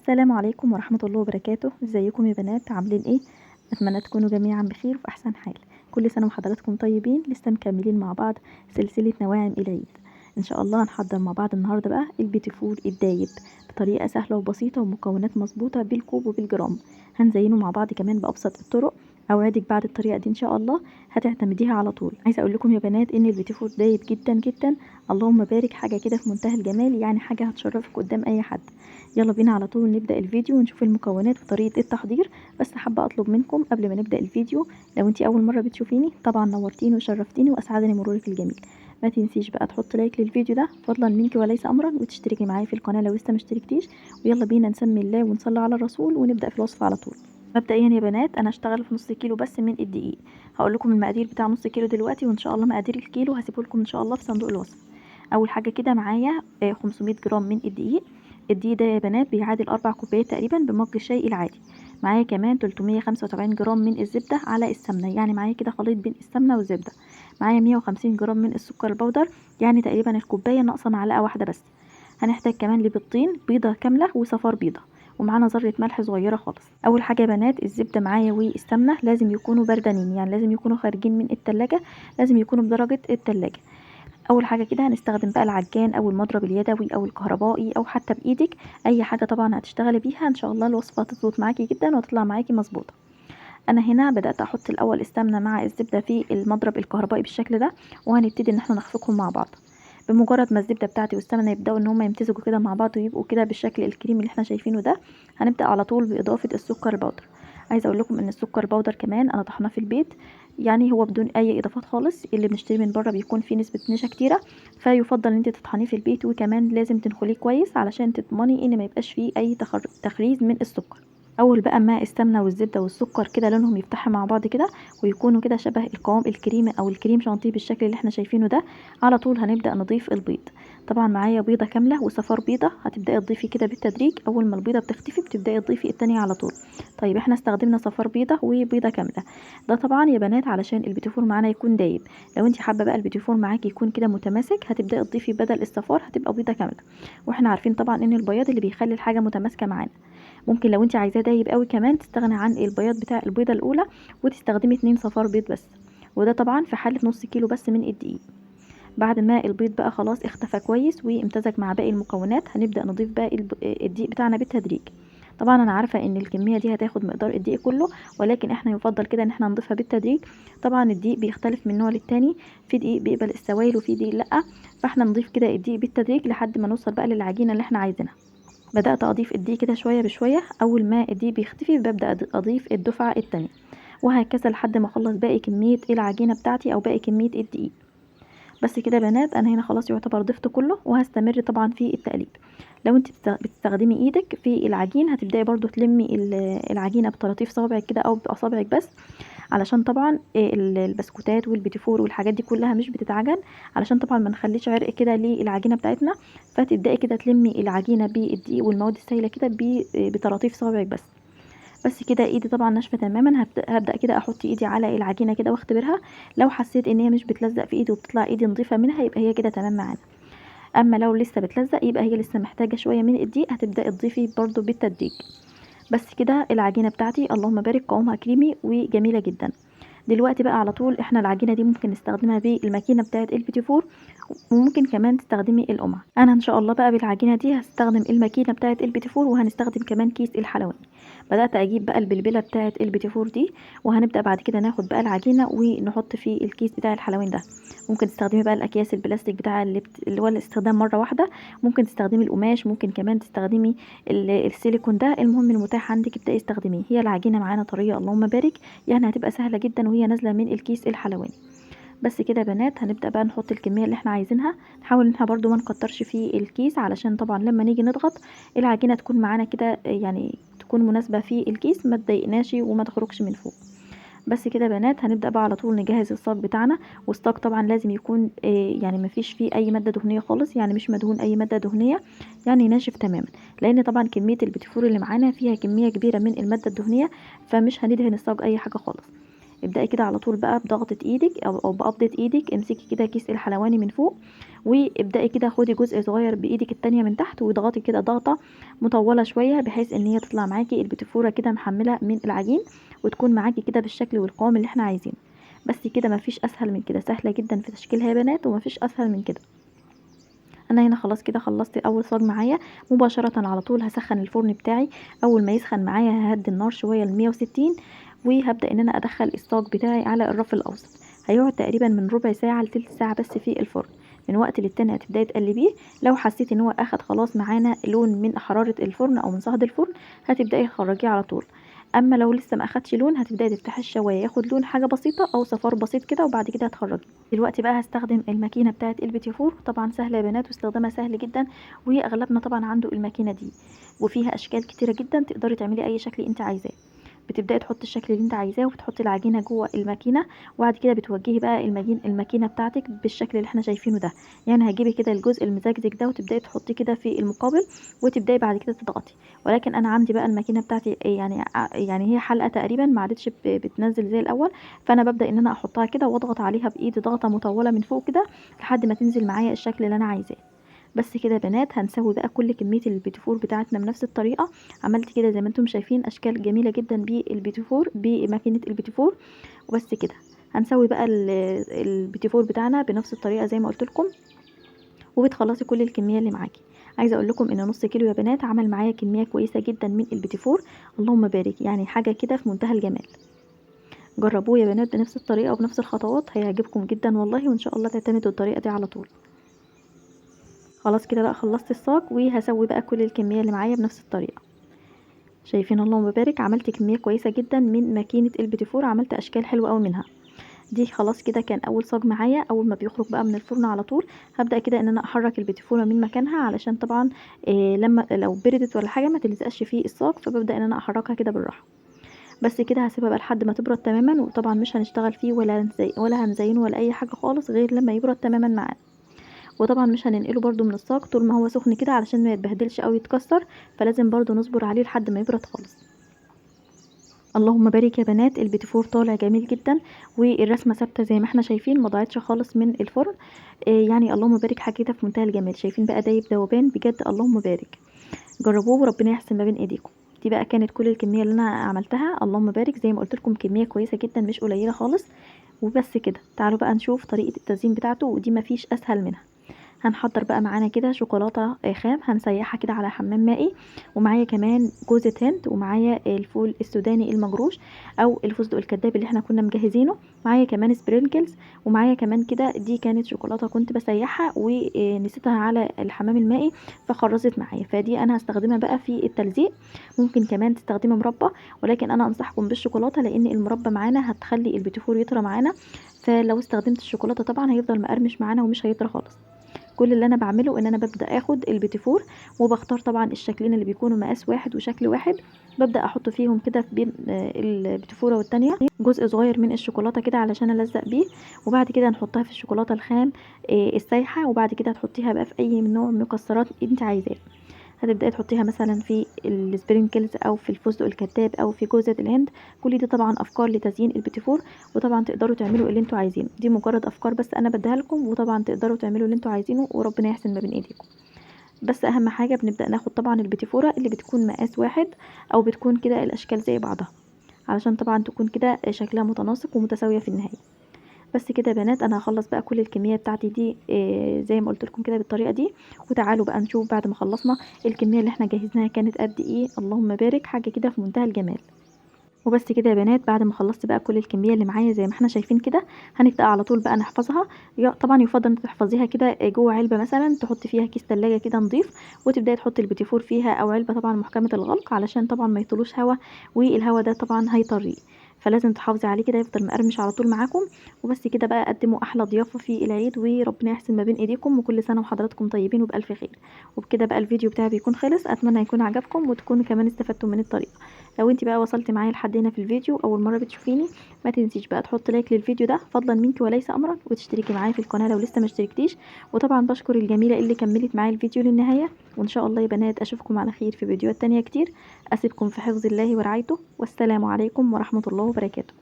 السلام عليكم ورحمة الله وبركاته. ازيكم يا بنات؟ عاملين ايه؟ اتمنى تكونوا جميعا بخير وفي احسن حال. كل سنة وحضراتكم طيبين. لسه مكملين مع بعض سلسلة نواعم العيد. ان شاء الله هنحضر مع بعض النهاردة بقى البيتي فور الدايب بطريقة سهلة وبسيطة ومكونات مظبوطة بالكوب وبالجرام. هنزينه مع بعض كمان بأبسط الطرق. اوعدك بعد الطريقة دي ان شاء الله هتعتمديها على طول. عايزة اقول لكم يا بنات ان البيتي فور دايب جدا جدا. اللهم بارك، حاجة كده في منتهى الجمال، يعني حاجة هتشرفك قدام اي حد. يلا بينا على طول نبدأ الفيديو ونشوف المكونات وطريقة التحضير. بس حابة اطلب منكم قبل ما نبدأ الفيديو، لو انتي اول مرة بتشوفيني طبعا نورتيني وشرفتيني واسعدني مرورك الجميل. ما تنسيش بقى تحط لايك للفيديو ده فضلا منك وليس امرا، وتشتركي معايا في القناة لو لسه مشتركتيش. ويلا بينا نسمي الله ونصلي على الرسول ونبدأ في الوصفة على طول. مبدئيا يا بنات انا هشتغل في نص كيلو بس من الدقيق. هقول لكم المقادير بتاع نص كيلو دلوقتي، وان شاء الله مقادير الكيلو هسيبه لكم ان شاء الله في صندوق الوصف. اول حاجه كده معايا 500 جرام من الدقيق. الدقيق ده يا بنات بيعادل 4 كوبايات تقريبا بمج الشاي العادي. معايا كمان 375 جرام من الزبده على السمنه، يعني معايا كده خليط بين السمنه والزبده. معايا 150 جرام من السكر البودر، يعني تقريبا الكوبايه ناقصه معلقه واحده بس. هنحتاج كمان لبيضتين، بيضه كامله وصفار بيضه، ومعانا ذره ملح صغيره خالص. اول حاجه يا بنات الزبده معايا والسمنه لازم يكونوا بردانين، يعني لازم يكونوا خارجين من التلاجة، لازم يكونوا بدرجه التلاجة. اول حاجه كده هنستخدم بقى العجان او المضرب اليدوي او الكهربائي او حتى بايدك، اي حاجه طبعا هتشتغلي بيها ان شاء الله الوصفه هتظبط معاكي جدا وهتطلع معاكي مظبوطه. انا هنا بدات احط الاول السمنه مع الزبده في المضرب الكهربائي بالشكل ده، وهنبتدي ان احنا نخفقهم مع بعض. بمجرد ما الزبده بتاعتي والسمنه يبداوا ان هم يمتزجوا كده مع بعض ويبقوا كده بالشكل الكريمي اللي احنا شايفينه ده، هنبدا على طول باضافه السكر البودر. عايزه اقول لكم ان السكر البودر كمان انا طحناه في البيت، يعني هو بدون اي اضافات خالص. اللي بنشتري من بره بيكون فيه نسبه نشا كتيره، فيفضل ان انت تطحنيه في البيت، وكمان لازم تنخليه كويس علشان تضمني ان ما يبقاش فيه اي تخريز من السكر. اول بقى ما السمنه والزبده والسكر كده لونهم يفتحوا مع بعض كده ويكونوا كده شبه القوام الكريمي او الكريم شانتيه بالشكل اللي احنا شايفينه ده، على طول هنبدا نضيف البيض. طبعا معايا بيضه كامله وصفار بيضه، هتبداي تضيفي كده بالتدريج، اول ما البيضه بتختفي بتبداي تضيفي التانية على طول. طيب احنا استخدمنا صفار بيضه وبيضه كامله، ده طبعا يا بنات علشان البيتيفور معانا يكون دايب. لو انت حابه بقى البيتيفور معاكي يكون كده متماسك هتبداي تضيفي بدل الصفار هتبقى بيضه كامله. واحنا عارفين طبعا ان البياض اللي بيخلي الحاجه متماسكه معانا. ممكن لو انت عايزاه دايب قوي كمان تستغني عن البياض بتاع البيضه الاولى وتستخدمي 2 صفار بيض بس، وده طبعا في حاله نص كيلو بس من الدقيق. بعد ما البيض بقى خلاص اختفى كويس وامتزج مع باقي المكونات، هنبدا نضيف باقي الدقيق بتاعنا بالتدريج. طبعا انا عارفه ان الكميه دي هتاخد مقدار الدقيق كله، ولكن احنا يفضل كده ان احنا نضيفها بالتدريج. طبعا الدقيق بيختلف من نوع للتاني، في دقيق بيقبل السوائل وفي دقيق لا، فاحنا نضيف كده الدقيق بالتدريج لحد ما نوصل بقى للعجينه اللي احنا عايزينها. بدأت أضيف الدقيق كده شوية بشوية، أول ما الدقيق بيختفي ببدأ أضيف الدفعة التانية، وهكذا لحد ما أخلص باقي كمية العجينة بتاعتي أو باقي كمية الدقيق. بس كده يا بنات أنا هنا خلاص يعتبر ضفت كله، وهستمر طبعا في التقليب. لو انت بتستخدمي ايدك في العجين هتبداي برضو تلمي العجينه بطراطيف صوابعك كده او باصابعك بس، علشان طبعا البسكوتات والبيتيفور والحاجات دي كلها مش بتتعجن، علشان طبعا ما نخليش عرق كده للعجينه بتاعتنا. فتبداي كده تلمي العجينه بالدقيق والمواد السائله كده بطراطيف صوابعك بس. بس كده ايدي طبعا ناشفه تماما، هبدا كده احط ايدي على العجينه كده واختبرها. لو حسيت ان هي مش بتلزق في ايدي وبتطلع ايدي نظيفه منها يبقى هي كده تمام معانا. اما لو لسه بتلزق يبقى هي لسه محتاجه شويه من الدقيق، هتبداي تضيفي برضو بالتدريج. بس كده العجينه بتاعتي اللهم بارك قوامها كريمي وجميله جدا. دلوقتي بقى على طول احنا العجينه دي ممكن نستخدمها بالماكينه بتاعه البيتي فور، وممكن كمان تستخدمي القمع. انا ان شاء الله بقى بالعجينه دي هستخدم الماكينه بتاعه البيتي فور، وهنستخدم كمان كيس الحلواني. بدات اجيب بقى البلبله بتاعه البيتي فور دي، وهنبدا بعد كده ناخد بقى العجينه ونحط في الكيس بتاع الحلواني ده. ممكن تستخدمي بقى الاكياس البلاستيك بتاع اللي هو الاستخدام مره واحده، ممكن تستخدمي القماش، ممكن كمان تستخدمي السيليكون ده، المهم المتاح عندك ابداي استخدميه. هي العجينه معانا طريه اللهم بارك، يعني هتبقى سهله جدا وهي نازله من الكيس الحلواني. بس كده يا بنات هنبدا بقى نحط الكميه اللي احنا عايزينها، نحاول ان احنا برضو ما نكترش في الكيس علشان طبعا لما نيجي نضغط العجينه تكون معانا كده، يعني تكون مناسبه في الكيس ما تضايقناش وما تخرجش من فوق. بس كده يا بنات هنبدا بقى على طول نجهز الصاج بتاعنا. والصاج طبعا لازم يكون يعني ما فيش فيه اي ماده دهنيه خالص، يعني مش مدهون اي ماده دهنيه، يعني ناشف تماما، لان طبعا كميه البيتيفور اللي معانا فيها كميه كبيره من الماده الدهنيه، فمش هندهن الصاج اي حاجه خالص. ابدأي كده على طول بقى بضغطة ايدك او بقبضة ايدك، امسكي كده كيس الحلواني من فوق، وابدأي كده خدي جزء صغير بايدك التانية من تحت، واضغطي كده ضغطة مطولة شوية بحيث ان هي تطلع معاكي البتفورة كده محملة من العجين، وتكون معاكي كده بالشكل والقوام اللي احنا عايزينه. بس كده مفيش اسهل من كده، سهلة جدا في تشكيلها يا بنات ومفيش اسهل من كده. انا هنا خلاص كده خلصت اول صاج معايا، مباشرة على طول هسخن الفرن بتاعي. اول ما يسخن معايا ههدي النار شوية ل 160، وهبدأ ان انا ادخل الصاج بتاعي على الرف الاوسط. هيقعد تقريبا من ربع ساعة لتلت ساعة بس في الفرن. من وقت للتاني هتبداي تقلبيه، لو حسيتي ان هو اخد خلاص معانا لون من حرارة الفرن او من صهد الفرن هتبداي تخرجيه على طول. اما لو لسه ما اخدش لون هتبداي تفتحي الشوايه ياخد لون حاجه بسيطه او صفار بسيط كده، وبعد كده هتخرجي. دلوقتي بقى هستخدم الماكينه بتاعه البيتي فور، طبعا سهله يا بنات واستخدامها سهل جدا، واغلبنا طبعا عنده الماكينه دي، وفيها اشكال كتيره جدا تقدري تعملي اي شكل انت عايزاه. بتبداي تحطي الشكل اللي انت عايزاه وبتحطي العجينه جوه الماكينه، وبعد كده بتوجهي بقى الماكينه بتاعتك بالشكل اللي احنا شايفينه ده. يعني هتجيبي كده الجزء المزجزج ده وتبداي تحطيه كده في المقابل، وتبداي بعد كده تضغطي. ولكن انا عندي بقى الماكينه بتاعتي يعني هي حلقه تقريبا ما عادتش بتنزل زي الاول، فانا ببدا ان انا احطها كده واضغط عليها بايدي ضغطه مطوله من فوق كده لحد ما تنزل معايا الشكل اللي انا عايزاه. بس كده يا بنات هنسوي بقى كل كميه البيتيفور بتاعتنا بنفس الطريقه. عملت كده زي ما انتم شايفين اشكال جميله جدا بالبيتيفور بماكينه البيتيفور. وبس كده هنسوي بقى البيتيفور بتاعنا بنفس الطريقه زي ما قلت لكم، وبتخلصي كل الكميه اللي معاكي. عايزه اقول لكم ان نص كيلو يا بنات عمل معايا كميه كويسه جدا من البيتيفور. اللهم بارك، يعني حاجه كده في منتهى الجمال. جربوه يا بنات بنفس الطريقه وبنفس الخطوات، هيعجبكم جدا والله، وان شاء الله تعتمدوا الطريقه دي على طول. خلاص كده بقى خلصت الصاج، وهسوي بقى كل الكميه اللي معايا بنفس الطريقه. شايفين اللهم بارك، عملت كميه كويسه جدا من ماكينه البيتيفور، عملت اشكال حلوه قوي منها. دي خلاص كده كان اول صاج معايا. اول ما بيخرج بقى من الفرن على طول هبدا كده ان انا احرك البيتيفوره من مكانها، علشان طبعا لما لو بردت ولا حاجه ما تلزقش في الصاج، فببدا ان انا احركها كده بالراحه. بس كده هسيبها بقى لحد ما تبرد تماما، وطبعا مش هنشتغل فيه ولا هنزينه ولا اي حاجه خالص غير لما يبرد تماما معانا. وطبعا مش هننقله برده من الصاج طول ما هو سخن كده علشان ما يتبهدلش او يتكسر، فلازم برده نصبر عليه لحد ما يبرد خالص. اللهم بارك يا بنات، البيتيفور طالع جميل جدا، والرسمه ثابته زي ما احنا شايفين، ما ضاعتش خالص من الفرن. يعني اللهم بارك، حاجه كده في منتهى الجمال. شايفين بقى دايب ذوبان بجد، اللهم بارك. جربوه وربنا يحسن ما بين ايديكم. دي بقى كانت كل الكميه اللي انا عملتها، اللهم بارك، زي ما قلت لكم كميه كويسه جدا مش قليله خالص. وبس كده تعالوا بقى نشوف طريقه التزيين بتاعته، ودي مفيش اسهل منها. هنحضر بقى معانا كده شوكولاته خام هنسيحها كده على حمام مائي، ومعايا كمان جوزة هند، ومعايا الفول السوداني المجروش او الفستق الكداب اللي احنا كنا مجهزينه، معايا كمان سبرينكلز، ومعايا كمان كده دي كانت شوكولاته كنت بسيحها ونسيتها على الحمام المائي فخرزت معايا، فدي انا هستخدمها بقى في التلزيق. ممكن كمان تستخدمي مربى، ولكن انا انصحكم بالشوكولاته لان المربى معانا هتخلي البيتيفور يطرى معانا، فلو استخدمت الشوكولاته طبعا هيفضل مقرمش معانا ومش هيطرى خالص. كل اللي انا بعمله ان انا ببدا اخد البيتيفور، وبختار طبعا الشكلين اللي بيكونوا مقاس واحد وشكل واحد، ببدا احط فيهم كده في بين البيتيفوره والتانية جزء صغير من الشوكولاته كده علشان الزق بيه، وبعد كده نحطها في الشوكولاته الخام السايحه، وبعد كده تحطيها بقى في اي نوع من المكسرات انت عايزاه. هتبداي تحطيها مثلا في السبرينكلز او في الفستق الكتاب او في جوزة الهند. كل دي طبعا افكار لتزيين البيتيفور، وطبعا تقدروا تعملوا اللي انتوا عايزينه، دي مجرد افكار بس انا بديها لكم، وطبعا تقدروا تعملوا اللي انتوا عايزينه وربنا يحسن ما بين ايديكم. بس اهم حاجه بنبدا ناخد طبعا البيتيفوره اللي بتكون مقاس واحد، او بتكون كده الاشكال زي بعضها، علشان طبعا تكون كده شكلها متناسق ومتساويه في النهايه. بس كده يا بنات انا هخلص بقى كل الكميه بتاعتي دي زي ما قلت لكم كده بالطريقه دي، وتعالوا بقى نشوف بعد ما خلصنا الكميه اللي احنا جهزناها كانت قد ايه. اللهم بارك، حاجه كده في منتهى الجمال. وبس كده يا بنات بعد ما خلصت بقى كل الكميه اللي معايا زي ما احنا شايفين كده، هنبدا على طول بقى نحفظها. طبعا يفضل ان تحفظيها كده جوه علبه مثلا تحطي فيها كيس تلاجة كده نضيف، وتبداي تحطي البيتيفور فيها، او علبه طبعا محكمه الغلق علشان طبعا ما يطلوش هوا، والهوا ده طبعا هيطريه، فلازم تحافظي عليه كده يفضل مقرمش على طول معاكم. وبس كده بقى قدموا احلى ضيافه في العيد، وربنا يحسن ما بين ايديكم، وكل سنه وحضراتكم طيبين وبالف خير. وبكده بقى الفيديو بتاعي بيكون خلص، اتمنى يكون عجبكم وتكونوا كمان استفدتوا من الطريقه. لو انت بقى وصلت معايا لحد هنا في الفيديو اول مره بتشوفيني، ما تنسيش بقى تحط لايك للفيديو ده فضلا منك وليس امرا، وتشتركي معايا في القناه لو لسه ما اشتركتيش. وطبعا بشكر الجميله اللي كملت معايا الفيديو للنهايه، وان شاء الله يا بنات اشوفكم على خير في فيديوهات تانية كتير. اسيبكم في حفظ الله ورعايته، والسلام عليكم ورحمه الله وبركاته.